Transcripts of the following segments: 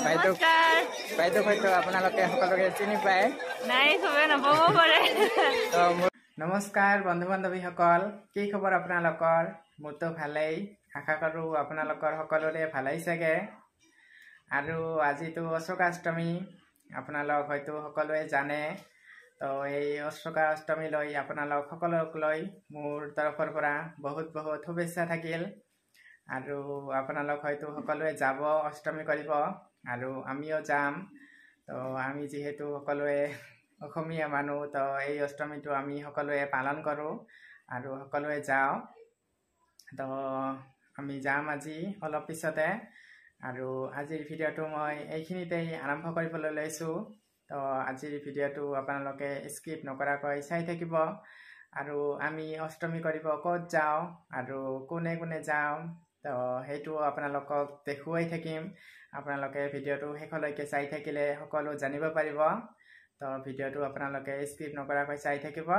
বাইদেউ হয়তো আপোনালোকে সকলোকে চিনি পায় নাই সবে নবব পাৰে নমস্কাৰ বন্ধু বান্ধৱীসকল কি খবৰ আপোনালোকৰ মোৰতো ভালেই আশা কৰোঁ আপোনালোকৰ সকলোৰে ভালেই চাগে আৰু আজিতো অশোকাষ্টমী আপোনালোক হয়তো সকলোৱে জানে তো এই অশোকাষ্টমী লৈ আপোনালোক সকলোক লৈ মোৰ তৰফৰ পৰা বহুত বহুত শুভেচ্ছা থাকিল আৰু আপোনালোক হয়তো সকলোৱে যাব অষ্টমী কৰিব আৰু আমিও যাম তো আমি যেহেতু সকলোৱে অসমীয়া মানুহ তো এই অষ্টমীটো আমি সকলোৱে পালন কৰোঁ আৰু সকলোৱে যাওঁ তো আমি যাম আজি অলপ পিছতে আৰু আজিৰ ভিডিঅ'টো মই এইখিনিতেই আৰম্ভ কৰিবলৈ লৈছোঁ তো আজিৰ ভিডিঅ'টো আপোনালোকে স্কিপ নকৰাকৈ চাই থাকিব আৰু আমি অষ্টমী কৰিব ক'ত যাওঁ আৰু কোনে কোনে যাওঁ তো সেইটো আপোনালোকক দেখুৱাই থাকিম আপোনালোকে ভিডিঅ'টো শেষলৈকে চাই থাকিলে সকলো জানিব পাৰিব তো ভিডিঅ'টো আপোনালোকে স্কিপ নকৰাকৈ চাই থাকিব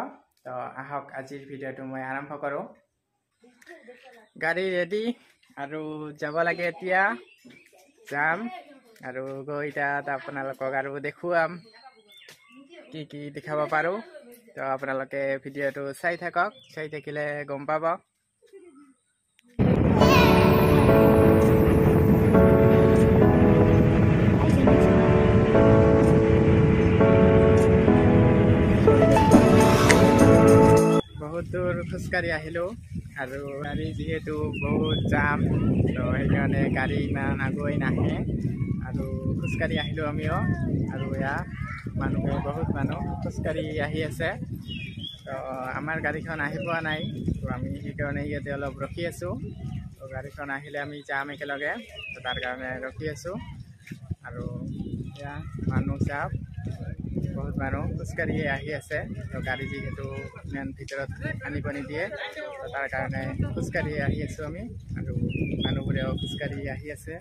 তো আহক আজিৰ ভিডিঅ'টো মই আৰম্ভ কৰোঁ গাড়ী ৰেডি আৰু যাব লাগে এতিয়া যাম আৰু গৈ তাত আপোনালোকক আৰু দেখুৱাম কি কি দেখাব পাৰোঁ তো আপোনালোকে ভিডিঅ'টো চাই থাকক চাই থাকিলে গম পাব বহুত দূৰ খোজকাঢ়ি আহিলোঁ আৰু গাড়ী যিহেতু বহুত জাম তো সেইকাৰণে গাড়ী ইমান আগুৱাই নাহে আৰু খোজকাঢ়ি আহিলোঁ আমিও আৰু এয়া মানুহে বহুত মানুহ খোজকাঢ়ি আহি আছে তো আমাৰ গাড়ীখন আহি পোৱা নাই তো আমি সেইকাৰণে ইয়াতে অলপ ৰখি আছোঁ তো গাড়ীখন আহিলে আমি যাম একেলগে তো তাৰ কাৰণে ৰখি আছোঁ আৰু এয়া মানুহ চাওক বহুত মানুহ খোজকাঢ়ি আহি আছে তো গাড়ী যিহেতু ইমান ভিতৰত আনিব নিদিয়ে তো তাৰ কাৰণে খোজকাঢ়ি আহি আছোঁ আমি আৰু মানুহবোৰেও খোজকাঢ়ি আহি আছে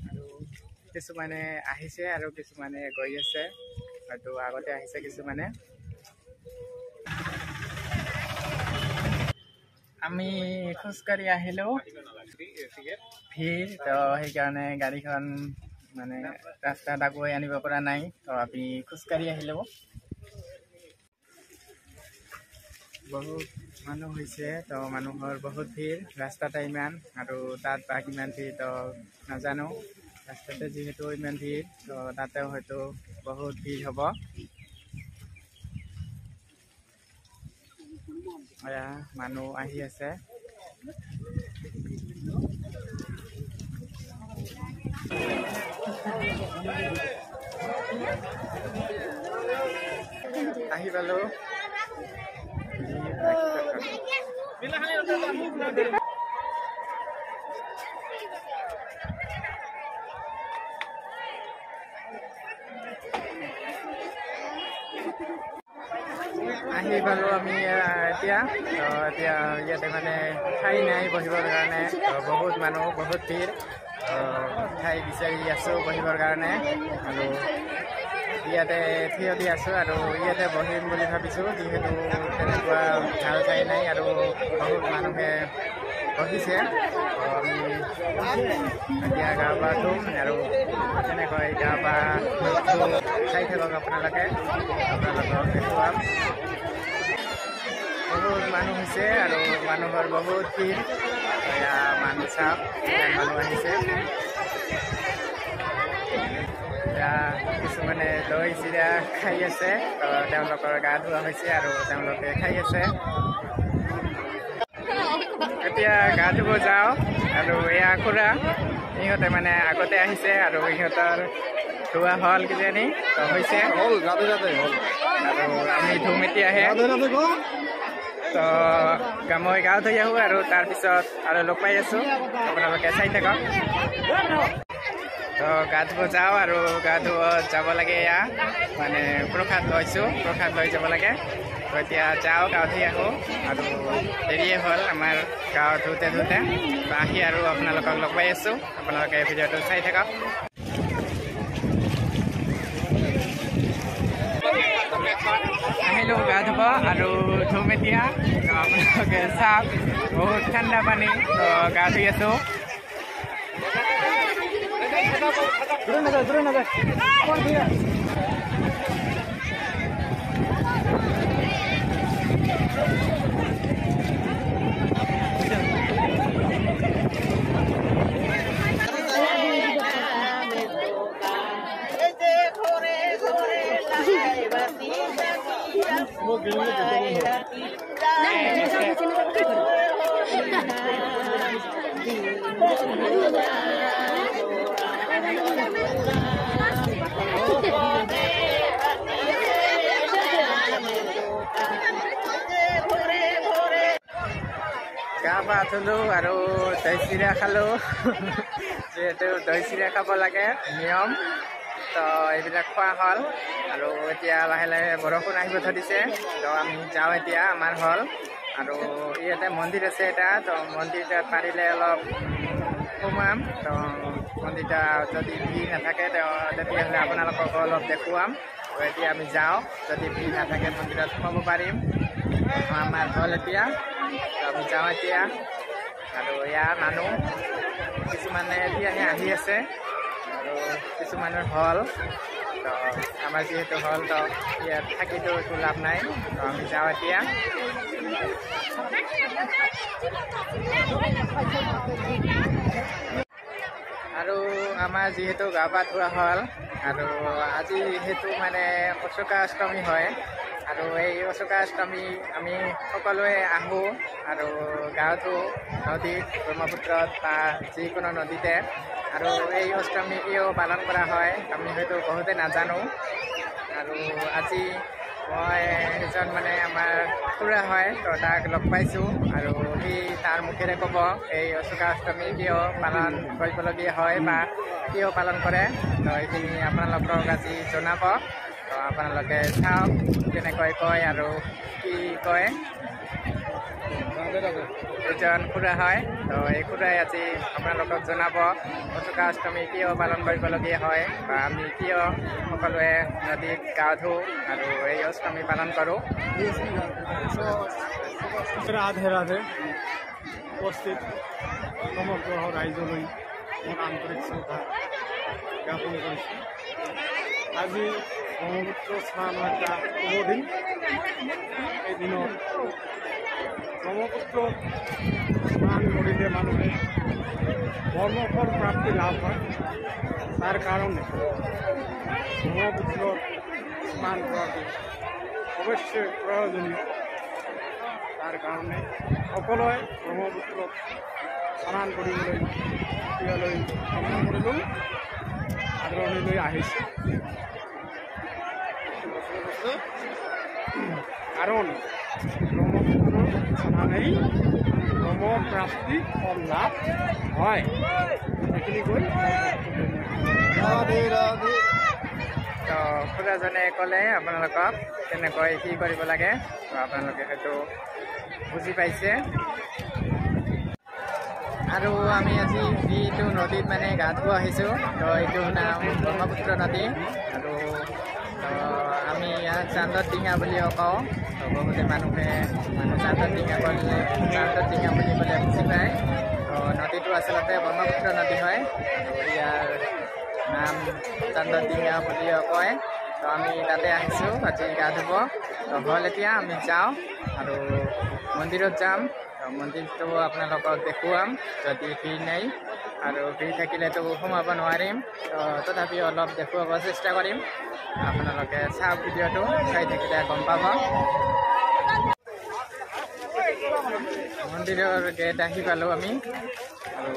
আৰু কিছুমানে আহিছে আৰু কিছুমানে গৈ আছে হয়তো আগতে আহিছে কিছুমানে আমি খোজকাঢ়ি আহিলোঁ ভিৰ তো সেইকাৰণে গাড়ীখন মানে ৰাস্তাত আগুৱাই আনিব পৰা নাই তো আমি খোজকাঢ়ি আহিলোঁ বহুত মানুহ হৈছে তো মানুহৰ বহুত ভিৰ ৰাস্তাতে ইমান আৰু তাত বা কিমান ভিৰ তো নাজানো ৰাস্তাতে যিহেতু ইমান ভিৰ তো তাতেও হয়তো বহুত ভিৰ হ'ব মানুহ আহি আছে আহি পালোঁ আহি পালোঁ আমি এতিয়া তো এতিয়া ইয়াতে মানে ঠাই নাই বহিবৰ কাৰণে বহুত মানুহ বহুত ভিৰ ঠাই বিচাৰি আছোঁ বহিবৰ কাৰণে আৰু ইয়াতে থিয় দি আছোঁ আৰু ইয়াতে বহিম বুলি ভাবিছোঁ যিহেতু তেনেকুৱা ভাল ঠাই নাই আৰু বহুত মানুহে বহিছে আমি এতিয়া গা পা ধুম আৰু তেনেকৈ গা পা চাই থাকক আপোনালোকে আপোনালোকক দেখুৱাম বহুত মানুহ হৈছে আৰু মানুহৰ বহুত ভিৰ এয়া মানুহ চাওক মানুহ আহিছে কিছুমানে দৈ চিৰা খাই আছে তো তেওঁলোকৰ গা ধোৱা হৈছে আৰু তেওঁলোকে খাই আছে এতিয়া গা ধুব যাওঁ আৰু এয়া খুৰা ইহঁতে মানে আগতে আহিছে আৰু ইহঁতৰ ধোৱা হ'ল কিজানি তো হৈছে হ'ল আৰু আমি ধুম এতিয়াহে তো মই গা ধুই আহোঁ আৰু তাৰপিছত আৰু লগ পাই আছোঁ আপোনালোকে চাই থাকক তো গা ধুব যাওঁ আৰু গা ধুব যাব লাগে এয়া মানে প্ৰসাদ লৈছোঁ প্ৰসাদ লৈ যাব লাগে তো এতিয়া যাওঁ গা ধুই আহোঁ আৰু দেৰিয়ে হ'ল আমাৰ গাঁৱত ধুতে ধুতে তো আহি আৰু আপোনালোকক লগ পাই আছোঁ আপোনালোকে ভিডিঅ'টো চাই থাকক আহিলোঁ গা ধুব আৰু ধুম এতিয়া তো আপোনালোকে চাওক বহুত ঠাণ্ডা পানী তো গা ধুই আছোঁ গা পা ধুলো আৰু দৈ চিৰা খালো যেহেতু দৈ চিৰা খাব লাগে নিয়ম তো এইবিলাক খোৱা হ'ল আৰু এতিয়া লাহে লাহে বৰষুণ আহিব ধৰিছে তো আমি যাওঁ এতিয়া আমাৰ হ'ল আৰু ইয়াতে মন্দিৰ আছে এটা তো মন্দিৰটোত পাৰিলে অলপ সোমাম তো মন্দিৰটা যদি ভিৰ নাথাকে তেতিয়াহ'লে আপোনালোকক অলপ দেখুৱাম তো এতিয়া আমি যাওঁ যদি ভিৰ নাথাকে মন্দিৰত সোমাব পাৰিম আমাৰ হ'ল এতিয়া তো আমি যাওঁ এতিয়া আৰু ইয়াৰ মানুহ কিছুমানে এতিয়াহে আহি আছে আৰু কিছুমানৰ হ'ল তো আমাৰ যিহেতু হ'ল তো ইয়াত থাকিতো একো লাভ নাই তো আমি যাওঁ এতিয়া আৰু আমাৰ যিহেতু গা পা ধোৱা হ'ল আৰু আজি যিহেতু মানে অশোকা অষ্টমী হয় আৰু এই অশোকা অষ্টমী আমি সকলোৱে আহোঁ আৰু গা ধোওঁ নদীত ব্ৰহ্মপুত্ৰত বা যিকোনো নদীতে আৰু এই অষ্টমী কিয় পালন কৰা হয় আমি হয়তো বহুতে নাজানো আৰু আজি মই এজন মানে আমাৰ খুৰা হয় তো তাক লগ পাইছোঁ আৰু সি তাৰ মুখেৰে ক'ব এই অশোকা অষ্টমী কিয় পালন কৰিবলগীয়া হয় বা কিয় পালন কৰে তো এইখিনি আপোনালোকক আজি জনাব তো আপোনালোকে চাওক কেনেকৈ কয় আৰু কি কয় এজন খুৰা হয় তো এই খুৰাই আজি আপোনালোকক জনাব অশোকা অষ্টমী কিয় পালন কৰিবলগীয়া হয় বা আমি কিয় সকলোৱে নদীত গা ধোওঁ আৰু এই অষ্টমী পালন কৰোঁ ৰাধে ৰাধে উপস্থিত সমগ্ৰ ৰাইজলৈ মোৰ আন্তৰিক শ্ৰদ্ধা জ্ঞাপন কৰিছোঁ আজি ব্ৰহ্মপুত্ৰ স্নানৰ এটা শুভ দিন এই দিনত ব্ৰহ্মপুত্ৰ স্নান কৰিলে মানুহে ধৰ্মফল প্ৰাপ্তি লাভ হয় তাৰ কাৰণে ব্ৰহ্মপুত্ৰত স্নান কৰাটো অৱশ্যে প্ৰয়োজনীয় তাৰ কাৰণে সকলোৱে ব্ৰহ্মপুত্ৰত স্নান কৰিবলৈ ইয়ালৈ কৰিলোঁ আদৰণিলৈ আহিছে কাৰণ ব্ৰহ্মপুত্ৰ স্নানেই ব্ৰহ্মপ্ৰাপ্তি ফল লাভ হয় সেইখিনি কৈ তো খুৰাজনে ক'লে আপোনালোকক কেনেকৈ কি কৰিব লাগে তো আপোনালোকে হয়তো বুজি পাইছে আৰু আমি আজি যিটো নদীত মানে গা ধুব আহিছোঁ তো এইটো নাম ব্ৰহ্মপুত্ৰ নদী আৰু আমি ইয়াক চান্দত ডিঙা বুলিও কওঁ তো বহুতে মানুহে চান্দত ডিঙা ক'লে চান্দত ডিঙা বুলি ক'লে বুজি পায় তো নদীটো আচলতে ব্ৰহ্মপুত্ৰ নদী হয় আৰু ইয়াৰ নাম চান্দত ডিঙা বুলিও কয় তো আমি তাতে আহিছোঁ আজি গা ধুব তো হ'ল এতিয়া আমি যাওঁ আৰু মন্দিৰত যাম মন্দিৰটো আপোনালোকক দেখুৱাম যদি ভিৰ নাই আৰু ভিৰ থাকিলেতো সোমাব নোৱাৰিম তো তথাপিও অলপ দেখুৱাব চেষ্টা কৰিম আপোনালোকে চাওক ভিডিঅ'টো চাই থাকিলে গম পাব মন্দিৰৰ গেট আহি পালোঁ আমি আৰু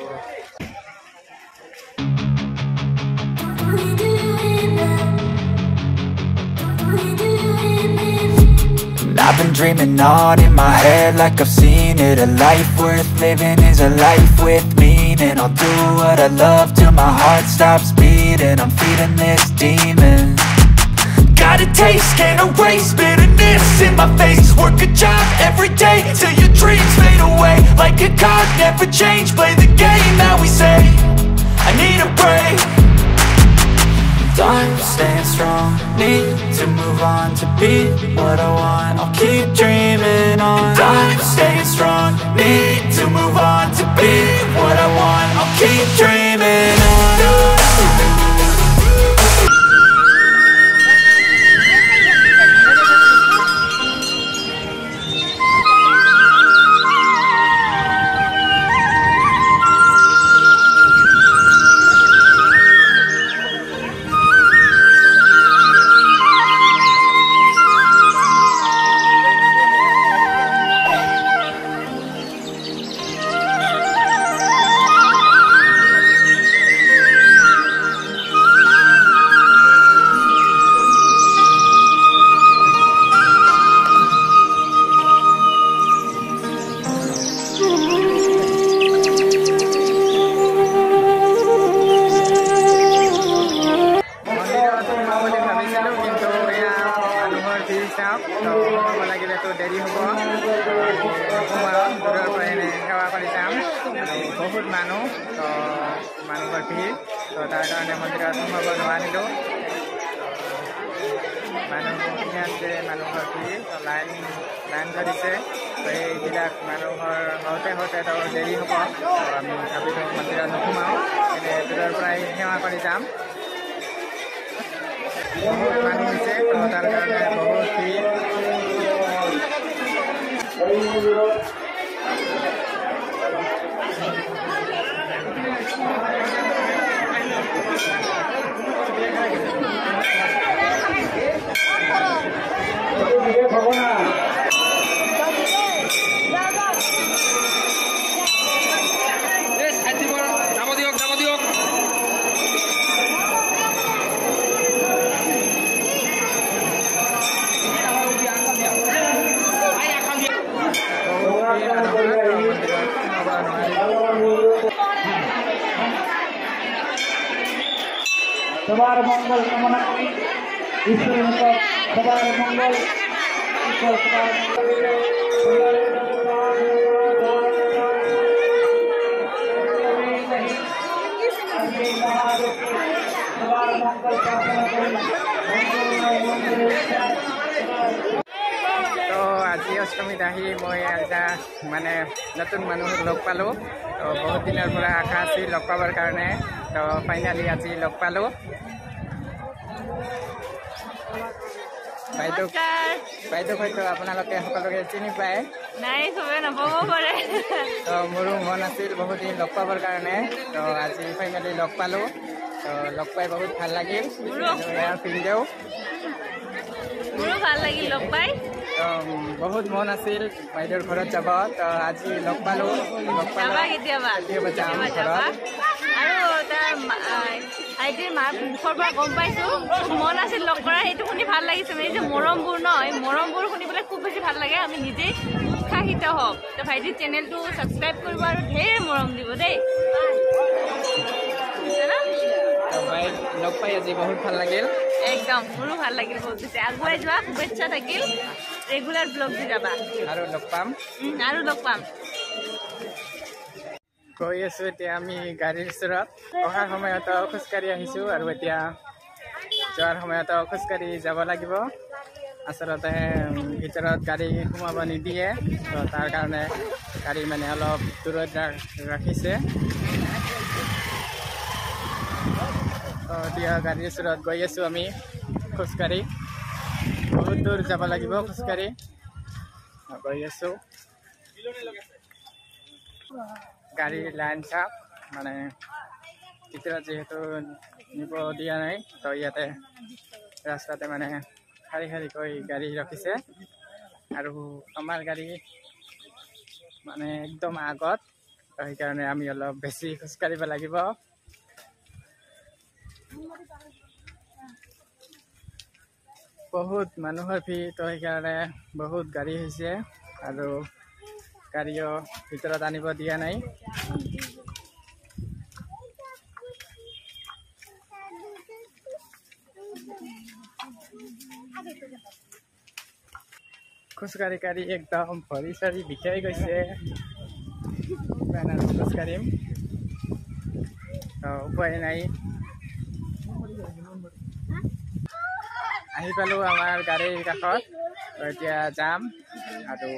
I've been dreaming on in my head like I've seen it. A life worth living is a life with meaning. I'll do what I love till my heart stops beating. I'm feeding this demon. Got a taste, can't erase bitterness in my face. Work a job every day till your dreams fade away. Like a card, never change, play the game that we say. I need a break. I'm staying strong, need to move on to be what I want. I'll keep dreaming on. I'm staying strong, need to move on to be what I want. I'll keep dreaming on. বহুত মানুহ তো মানুহৰ ভিৰ তো তাৰ কাৰণে মন্দিৰত সোমাব নোৱাৰিলোঁ মানুহখিনি আছে মানুহৰ ভিৰ তো লাইন ধৰিছে তো এইবিলাক মানুহৰ হওঁতে তো দেৰি হ'ব তো আমি ভাবিলোঁ মন্দিৰত নোসোমাওঁ এনে দূৰৰ পৰাই সেৱা কৰি যাম বহুত মানুহ হৈছে তো তাৰ কাৰণে বহুত ভিৰ সবার মঙ্গল কামনা করি ঈশ্বরের নিকট সবার মঙ্গল ঈশ্বর সবার সবার মঙ্গল কামনা করি তো আজি অষ্টমীত আহি মই এটা মানে নতুন মানুহক লগ পালোঁ তো বহুত দিনৰ পৰা আশা আছিল লগ পাবৰ কাৰণে তো ফাইনেলি আজি লগ পালোঁ বাইদেউ হয়তো আপোনালোকে সকলোকে চিনি পায় নাই চবে নাপাব পাৰে তো মোৰো মন আছিল বহুত দিন লগ পাবৰ কাৰণে তো আজি ফাইনেলি লগ পালোঁ তো লগ পাই বহুত ভাল লাগিল ইয়াৰ পিন্ধিও মোৰো ভাল লাগিল লগ পাই তো বহুত মন আছিল বাইদেউৰ ঘৰত যাব তো আজি লগ পালোঁ কেতিয়াবা যাম ঘৰত আৰু তাৰ আইটিৰ মাৰ মুখৰ পৰা গম পাইছোঁ মন আছিল লগ কৰা সেইটো শুনি ভাল লাগিছে মানে যে মৰমবোৰ ন এই মৰমবোৰ শুনিবলৈ খুব বেছি ভাল লাগে আমি নিজেই উৎসাহিত হওক তো ভাইটিৰ চেনেলটো ছাবস্ক্ৰাইব কৰিব আৰু ঢেৰ মৰম দিব দেই বাইক লগ পাই আজি বহুত ভাল লাগিল একদম মোৰো ভাল লাগিল বহুত বেছি আগুৱাই যোৱা শুভেচ্ছা থাকিল ৰেগুলাৰ ব্লগ দি যাবা আৰু লগ পাম গৈ আছোঁ এতিয়া আমি গাড়ীৰ ওচৰত অহাৰ সময়তো খোজকাঢ়ি আহিছোঁ আৰু এতিয়া যোৱাৰ সময়তো খোজকাঢ়ি যাব লাগিব আচলতে ভিতৰত গাড়ী সোমাব নিদিয়ে তো তাৰ কাৰণে গাড়ী মানে অলপ দূৰত ৰাখিছে তো এতিয়া গাড়ীৰ ওচৰত গৈ আছোঁ আমি খোজকাঢ়ি বহুত দূৰ যাব লাগিব খোজকাঢ়ি গৈ আছোঁ গাড়ীৰ লাইন চাপ মানে ভিতৰত যিহেতু নিব দিয়া নাই তো ইয়াতে ৰাস্তাতে মানে শাৰী গাড়ী ৰাখিছে আৰু আমাৰ গাড়ী মানে একদম আগত তো সেইকাৰণে আমি অলপ বেছি খোজকাঢ়িব লাগিব বহুত মানুহৰ ভিৰ তো সেইকাৰণে বহুত গাড়ী হৈছে আৰু গাড়ীও ভিতৰত আনিব দিয়া নাই খোজকাঢ়ি একদম ভৰি চৰি বিষাই গৈছে খোজকাঢ়িম উপায় নাই আহি পালোঁ আমাৰ গাড়ীৰ কাষত এতিয়া যাম আৰু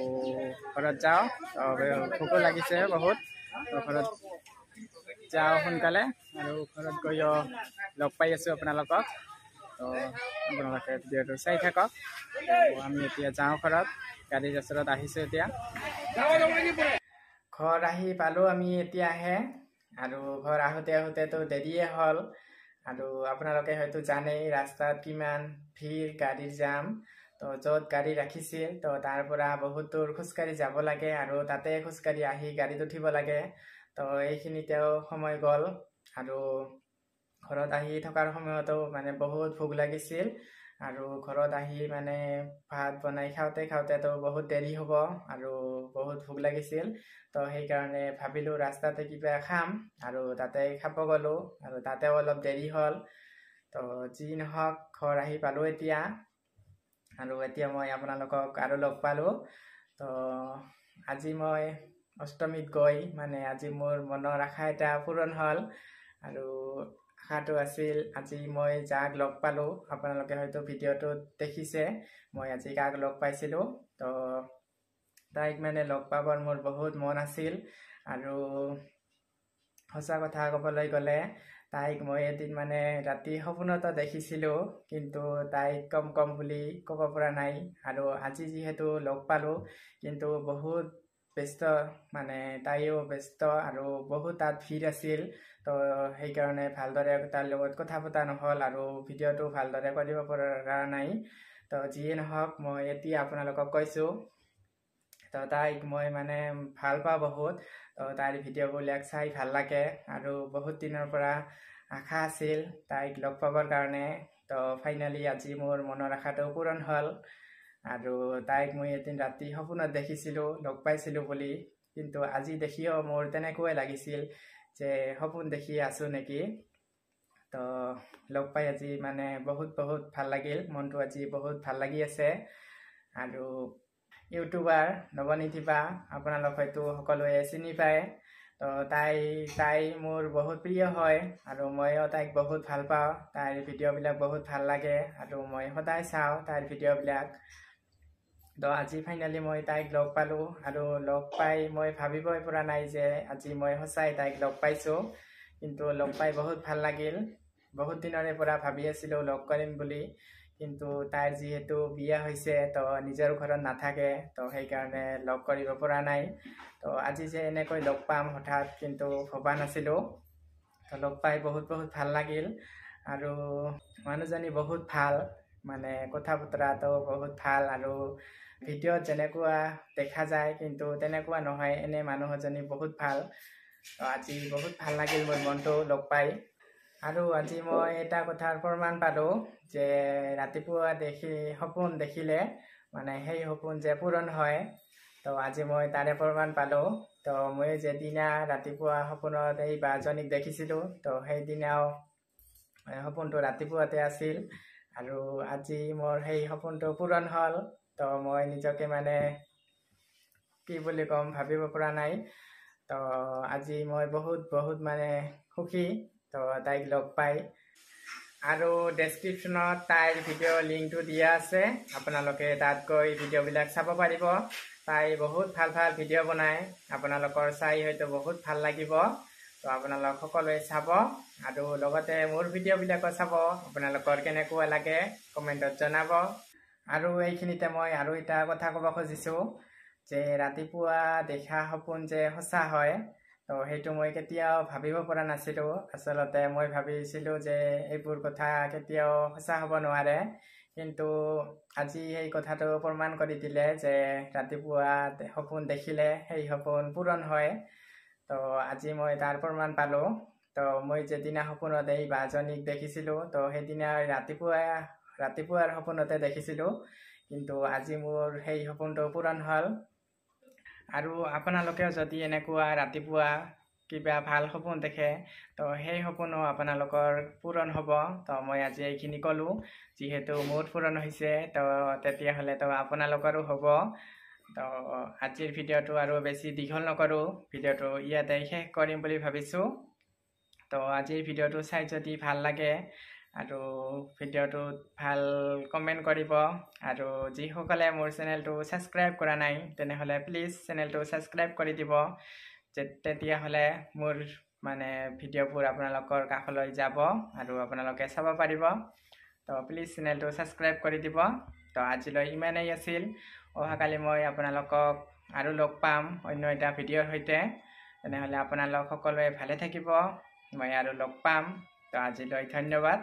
ঘৰত যাওঁ ভোকো লাগিছে বহুত ঘৰত যাওঁ সোনকালে আৰু ঘৰত গৈও লগ পাই আছোঁ আপোনালোকক তো আপোনালোকে ভিডিঅ'টো চাই থাকক আমি এতিয়া যাওঁ ঘৰত গাড়ীৰ ওচৰত আহিছোঁ এতিয়া ঘৰ আহি পালোঁ আমি এতিয়াহে আৰু ঘৰ আহোঁতেতো দেৰিয়ে হ'ল আৰু আপোনালোকে হয়তো জানেই ৰাস্তাত কিমান ভিৰ গাড়ীৰ জাম তো য'ত গাড়ী ৰাখিছিল তো তাৰ পৰা বহুত দূৰ খোজকাঢ়ি যাব লাগে আৰু তাতে খোজকাঢ়ি আহি গাড়ীত উঠিব লাগে তো এইখিনিতেও সময় গ'ল আৰু ঘৰত আহি থকাৰ সময়তো মানে বহুত ভোক লাগিছিল আৰু ঘৰত আহি মানে ভাত বনাই খাওঁতেতো বহুত দেৰি হ'ব আৰু বহুত ভোক লাগিছিল তো সেইকাৰণে ভাবিলোঁ ৰাস্তাতে কিবা খাম আৰু তাতে খাব গ'লোঁ আৰু তাতেও অলপ দেৰি হ'ল তো যি নহওক ঘৰ আহি পালোঁ এতিয়া আৰু এতিয়া মই আপোনালোকক আৰু লগ পালোঁ তো আজি মই অষ্টমীত গৈ মানে আজি মোৰ মনৰ আশা এটা পূৰণ হ'ল আৰু আশাটো আছিল আজি মই যাক লগ পালোঁ আপোনালোকে হয়তো ভিডিঅ'টোত দেখিছে মই আজি কাক লগ পাইছিলোঁ তো তাইক মানে লগ পাবৰ মোৰ বহুত মন আছিল আৰু সঁচা কথা ক'বলৈ গ'লে তাইক মই এদিন মানে ৰাতি সপোনতো দেখিছিলোঁ কিন্তু তাইক কম বুলি ক'ব পৰা নাই আৰু আজি যিহেতু লগ পালোঁ কিন্তু বহুত ব্যস্ত মানে তাইও ব্যস্ত আৰু বহুত তাত ভিৰ আছিল তো সেইকাৰণে ভালদৰে তাৰ লগত কথা পতা নহ'ল আৰু ভিডিঅ'টো ভালদৰে কৰিব পৰা নাই তো যিয়ে নহওক মই এতিয়া আপোনালোকক কৈছোঁ তো তাইক মই মানে ভাল পাওঁ বহুত তো তাইৰ ভিডিঅ'বিলাক চাই ভাল লাগে আৰু বহুত দিনৰ পৰা আশা আছিল তাইক লগ পাবৰ কাৰণে তো ফাইনেলি আজি মোৰ মনৰ আশাটো পূৰণ হ'ল আৰু তাইক মই এদিন ৰাতি সপোনত দেখিছিলোঁ লগ পাইছিলোঁ বুলি কিন্তু আজি দেখিও মোৰ তেনেকুৱাই লাগিছিল যে সপোন দেখি আছোঁ নেকি তো লগ পাই আজি মানে বহুত ভাল লাগিল মনটো আজি বহুত ভাল লাগি আছে আৰু ইউটিউবাৰ নৱনীতিবা আপোনালোক হয়তো সকলোৱে চিনি পায় তো তাই মোৰ বহুত প্ৰিয় হয় আৰু ময়ো তাইক বহুত ভাল পাওঁ তাইৰ ভিডিঅ'বিলাক বহুত ভাল লাগে আৰু মই সদায় চাওঁ তাইৰ ভিডিঅ'বিলাক তো আজি ফাইনেলি মই তাইক লগ পালোঁ আৰু লগ পাই মই ভাবিবই পৰা নাই যে আজি মই সঁচাই তাইক লগ পাইছোঁ কিন্তু লগ পাই বহুত ভাল লাগিল বহুত দিনৰে পৰা ভাবি আছিলোঁ লগ কৰিম বুলি কিন্তু তাইৰ যিহেতু বিয়া হৈছে তো নিজৰ ঘৰত নাথাকে তো সেইকাৰণে লগ কৰিব পৰা নাই তো আজি যে এনেকৈ লগ পাম হঠাৎ কিন্তু ভবা নাছিলোঁ তো লগ পাই বহুত ভাল লাগিল আৰু মানুহজনী বহুত ভাল মানে কথা বতৰাটো বহুত ভাল আৰু ভিডিঅ'ত যেনেকুৱা দেখা যায় কিন্তু তেনেকুৱা নহয় এনে মানুহ এজনী বহুত ভাল আজি বহুত ভাল লাগিল মোৰ মনটো লগ পাই আৰু আজি মই এটা কথাৰ প্ৰমাণ পালোঁ যে ৰাতিপুৱা সপোন দেখিলে মানে সেই সপোন যে পূৰণ হয় তো আজি মই তাৰে প্ৰমাণ পালোঁ তো মই যেদিনা ৰাতিপুৱা সপোনত এই বাজনীক দেখিছিলোঁ তো সেইদিনাও সপোনটো ৰাতিপুৱাতে আছিল আৰু আজি মোৰ সেই সপোনটো পূৰণ হ'ল তো মই নিজকে মানে কি বুলি ক'ম ভাবিব পৰা নাই তো আজি মই বহুত মানে সুখী তো তাইক লগ পাই আৰু ডেছক্ৰিপশ্যনত তাইৰ ভিডিঅ' লিংকটো দিয়া আছে আপোনালোকে তাত গৈ ভিডিঅ'বিলাক চাব পাৰিব তাই বহুত ভাল ভিডিঅ' বনায় আপোনালোকৰ চাই হয়তো বহুত ভাল লাগিব তো আপোনালোক সকলোৱে চাব আৰু লগতে মোৰ ভিডিঅ'বিলাকো চাব আপোনালোকৰ কেনেকুৱা লাগে কমেণ্টত জনাব আৰু এইখিনিতে মই আৰু এটা কথা ক'ব খুজিছোঁ যে ৰাতিপুৱা দেখা সপোন যে সঁচা হয় তো সেইটো মই কেতিয়াও ভাবিব পৰা নাছিলোঁ আচলতে মই ভাবিছিলোঁ যে এইবোৰ কথা কেতিয়াও সঁচা হ'ব নোৱাৰে কিন্তু আজি সেই কথাটো প্ৰমাণ কৰি দিলে যে ৰাতিপুৱা সপোন দেখিলে সেই সপোন পূৰণ হয় তো আজি মই তাৰ প্ৰমাণ পালোঁ তো মই যেদিনা সপোনত এই বাজনীক দেখিছিলোঁ তো সেইদিনা ৰাতিপুৱাৰ সপোনতে দেখিছিলোঁ কিন্তু আজি মোৰ সেই সপোনটো পূৰণ হ'ল আৰু আপোনালোকেও যদি এনেকুৱা ৰাতিপুৱা কিবা ভাল সপোন দেখে তো সেই সপোনো আপোনালোকৰ পূৰণ হ'ব তো মই আজি এইখিনি ক'লোঁ যিহেতু মোৰ পূৰণ হৈছে তো তেতিয়াহ'লে তো আপোনালোকৰো হ'ব তো আজিৰ ভিডিঅ'টো আৰু বেছি দীঘল নকৰোঁ ভিডিঅ'টো ইয়াতে শেষ কৰিম বুলি ভাবিছোঁ তো আজিৰ ভিডিঅ'টো চাই যদি ভাল লাগে আৰু ভিডিঅ'টোত ভাল কমেণ্ট কৰিব আৰু যিসকলে মোৰ চেনেলটো ছাবস্ক্ৰাইব কৰা নাই তেনেহ'লে প্লিজ চেনেলটো ছাবস্ক্ৰাইব কৰি দিব তেতিয়াহ'লে মোৰ মানে ভিডিঅ'বোৰ আপোনালোকৰ কাষলৈ যাব আৰু আপোনালোকে চাব পাৰিব তো প্লিজ চেনেলটো ছাবস্ক্ৰাইব কৰি দিব তো আজিলৈ ইমানেই আছিল অহাকালি মই আপোনালোকক আৰু লগ পাম অন্য এটা ভিডিঅ'ৰ সৈতে তেনেহ'লে আপোনালোক সকলোৱে ভালে থাকিব মই আৰু লগ পাম তো আজিলৈ ধন্যবাদ